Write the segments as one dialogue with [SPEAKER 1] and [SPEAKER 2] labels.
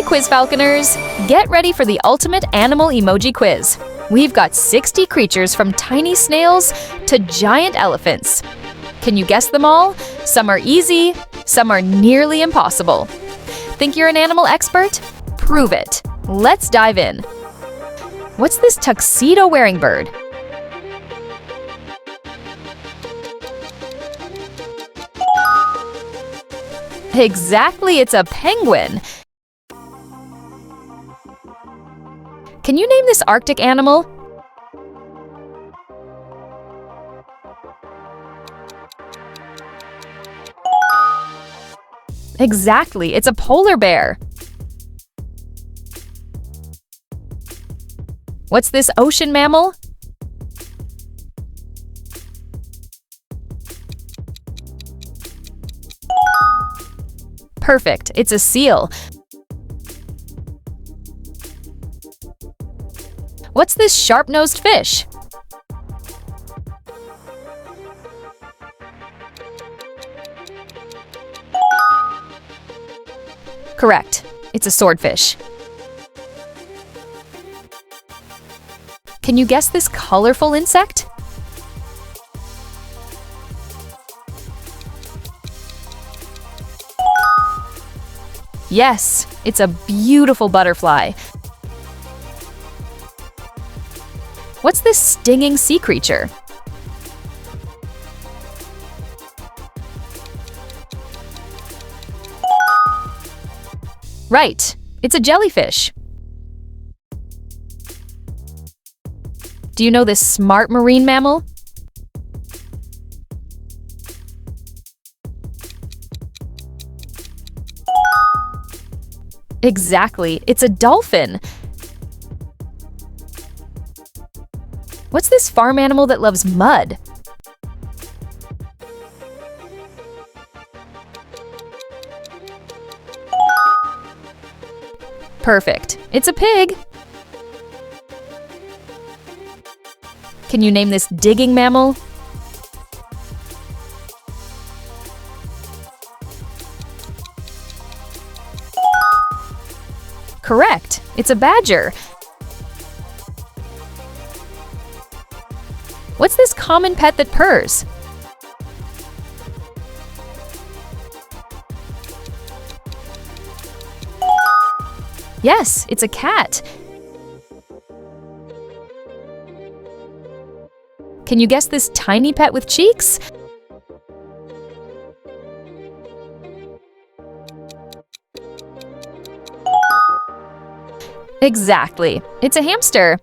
[SPEAKER 1] Quiz Falconers! Get ready for the ultimate animal emoji quiz. We've got 60 creatures from tiny snails to giant elephants. Can you guess them all? Some are easy, some are nearly impossible. Think you're an animal expert? Prove it. Let's dive in. What's this tuxedo-wearing bird? Exactly, it's a penguin. Can you name this Arctic animal? Exactly, it's a polar bear. What's this ocean mammal? Perfect, it's a seal. What's this sharp-nosed fish? Correct, it's a swordfish. Can you guess this colorful insect? Yes, it's a beautiful butterfly. What's this stinging sea creature? Right, it's a jellyfish. Do you know this smart marine mammal? Exactly, it's a dolphin. What's this farm animal that loves mud? Perfect, it's a pig. Can you name this digging mammal? Correct, it's a badger. What's this common pet that purrs? Yes, it's a cat. Can you guess this tiny pet with cheeks? Exactly, it's a hamster.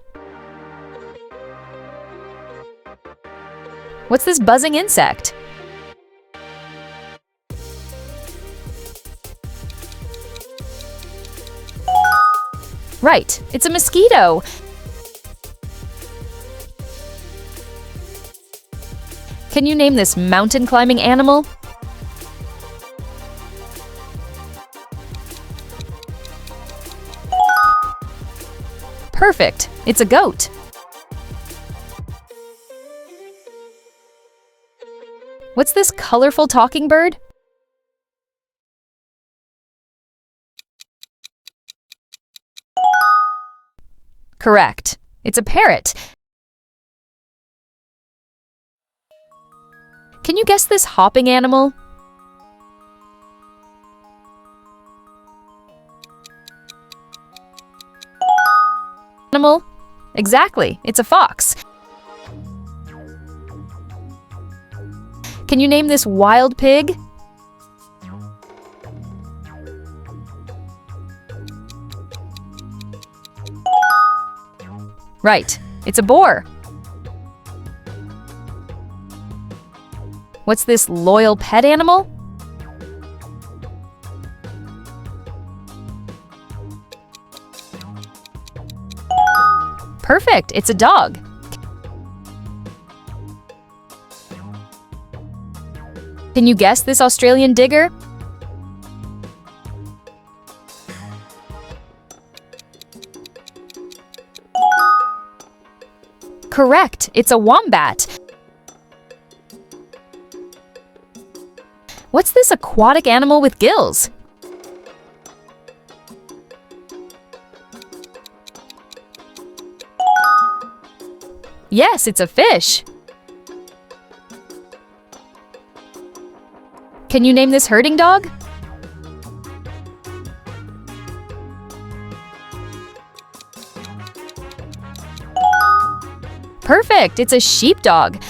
[SPEAKER 1] What's this buzzing insect? Right, it's a mosquito. Can you name this mountain climbing animal? Perfect, it's a goat. What's this colorful talking bird? Correct, it's a parrot. Can you guess this hopping animal? Animal? Exactly, it's a fox. Can you name this wild pig? Right, it's a boar. What's this loyal pet animal? Perfect, it's a dog. Can you guess this Australian digger? Correct, it's a wombat. What's this aquatic animal with gills? Yes, it's a fish. Can you name this herding dog? Perfect! It's a sheepdog.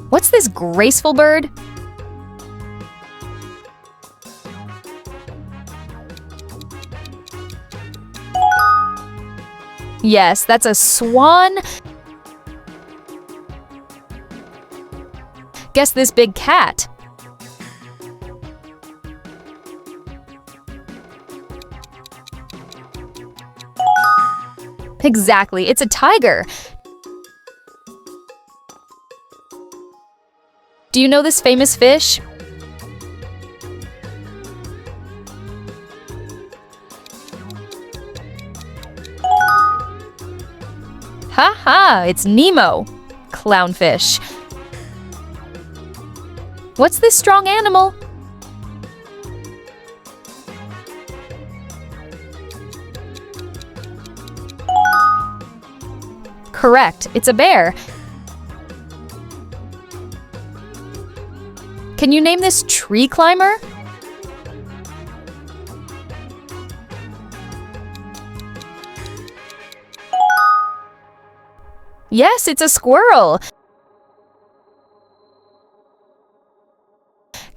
[SPEAKER 1] What's this graceful bird? Yes, that's a swan. Guess this big cat. Exactly, it's a tiger. Do you know this famous fish? Ha! It's Nemo. Clownfish. What's this strong animal? Correct, it's a bear. Can you name this tree climber? Yes, it's a squirrel.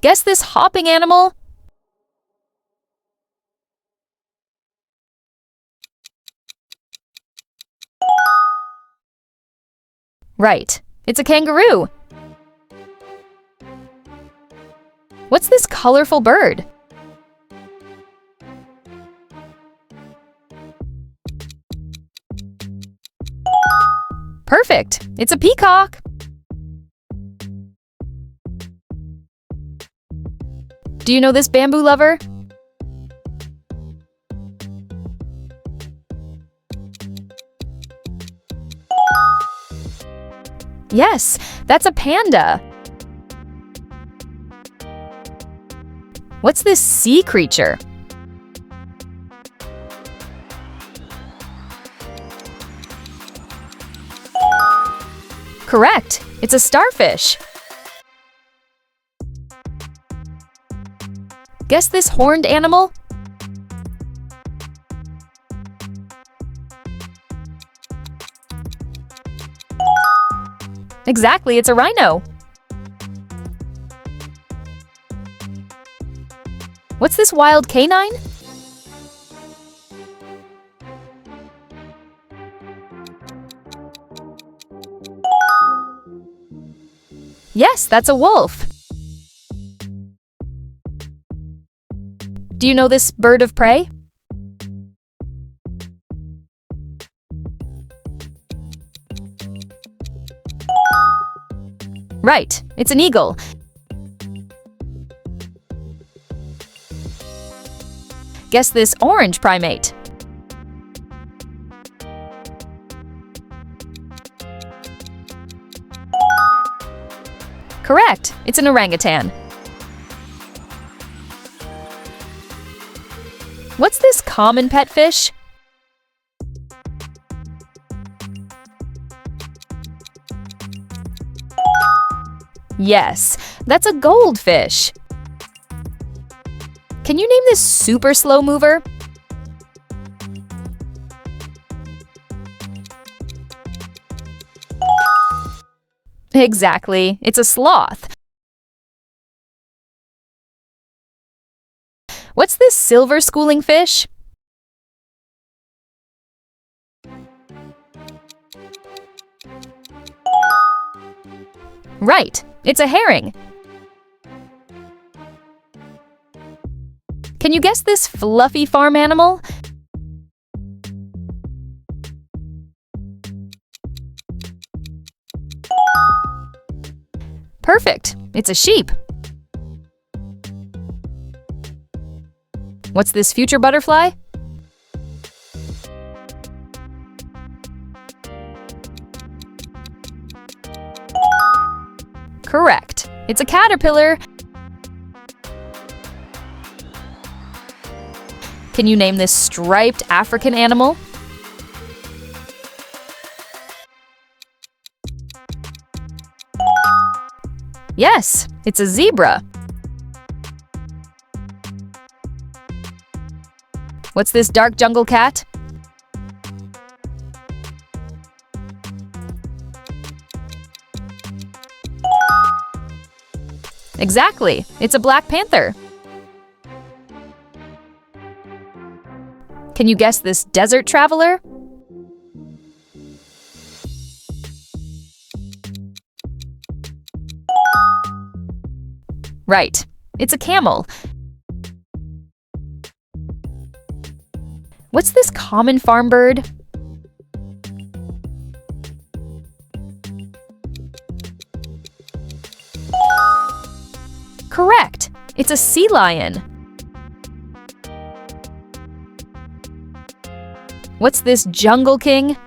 [SPEAKER 1] Guess this hopping animal? Right, it's a kangaroo. What's this colorful bird? Perfect! It's a peacock. Do you know this bamboo lover? Yes, that's a panda. What's this sea creature? Correct, it's a starfish. Guess this horned animal? Exactly, it's a rhino. What's this wild canine? Yes, that's a wolf. Do you know this bird of prey? Right, it's an eagle. Guess this orange primate. Correct, it's an orangutan. What's this common pet fish? Yes, that's a goldfish. Can you name this super slow mover? Exactly, it's a sloth. What's this silver schooling fish? Right, it's a herring. Can you guess this fluffy farm animal? Perfect, it's a sheep. What's this future butterfly? Correct, it's a caterpillar. Can you name this striped African animal? Yes, it's a zebra. What's this dark jungle cat? Exactly, it's a black panther. Can you guess this desert traveler? Right, it's a camel. What's this common farm bird? Correct! It's a sea lion. What's this jungle king?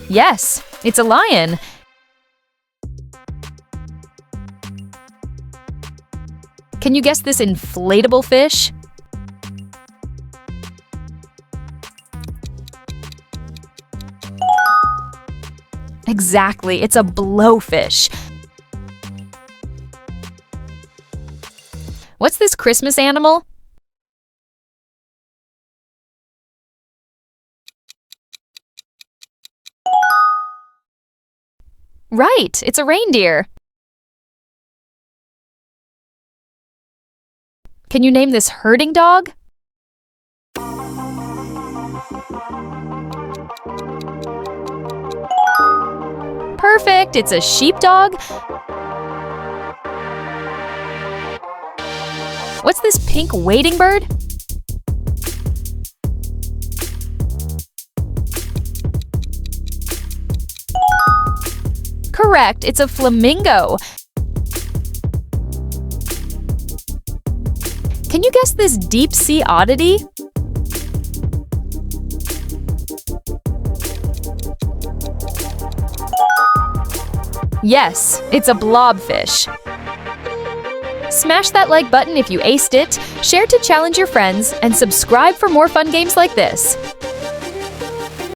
[SPEAKER 1] Yes, it's a lion. Can you guess this inflatable fish? Exactly, it's a blowfish. What's this Christmas animal? Right, it's a reindeer. Can you name this herding dog? Perfect, it's a sheepdog. What's this pink wading bird? Correct, it's a flamingo. Can you guess this deep-sea oddity? Yes, it's a blobfish. Smash that like button if you aced it, share to challenge your friends, and subscribe for more fun games like this.